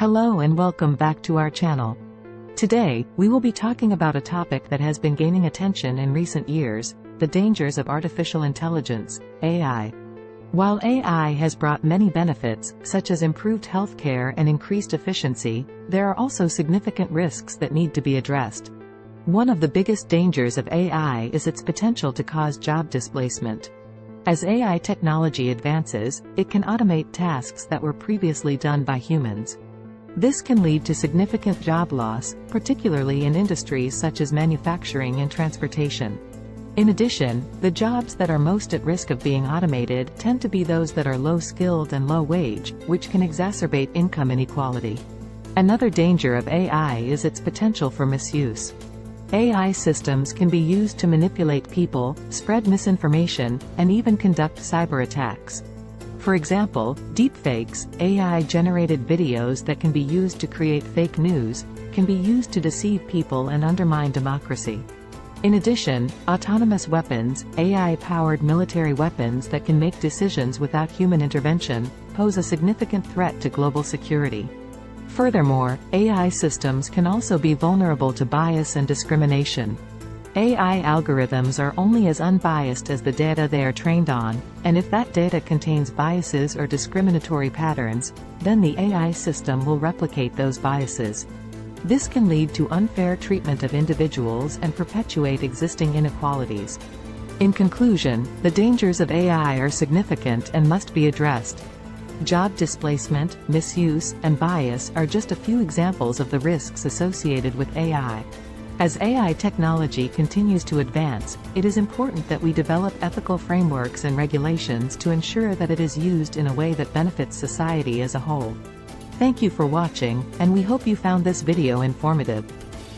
Hello and welcome back to our channel. Today, we will be talking about a topic that has been gaining attention in recent years, the dangers of artificial intelligence, AI. While AI has brought many benefits, such as improved healthcare and increased efficiency, there are also significant risks that need to be addressed. One of the biggest dangers of AI is its potential to cause job displacement. As AI technology advances, it can automate tasks that were previously done by humans. This can lead to significant job loss, particularly in industries such as manufacturing and transportation. In addition, the jobs that are most at risk of being automated tend to be those that are low-skilled and low-wage, which can exacerbate income inequality. Another danger of AI is its potential for misuse. AI systems can be used to manipulate people, spread misinformation, and even conduct cyber attacks. For example, deepfakes, AI-generated videos that can be used to create fake news, can be used to deceive people and undermine democracy. In addition, autonomous weapons, AI-powered military weapons that can make decisions without human intervention, pose a significant threat to global security. Furthermore, AI systems can also be vulnerable to bias and discrimination. AI algorithms are only as unbiased as the data they are trained on, and if that data contains biases or discriminatory patterns, then the AI system will replicate those biases. This can lead to unfair treatment of individuals and perpetuate existing inequalities. In conclusion, the dangers of AI are significant and must be addressed. Job displacement, misuse, and bias are just a few examples of the risks associated with AI. As AI technology continues to advance, it is important that we develop ethical frameworks and regulations to ensure that it is used in a way that benefits society as a whole. Thank you for watching, and we hope you found this video informative.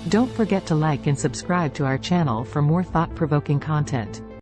Don't forget to like and subscribe to our channel for more thought-provoking content.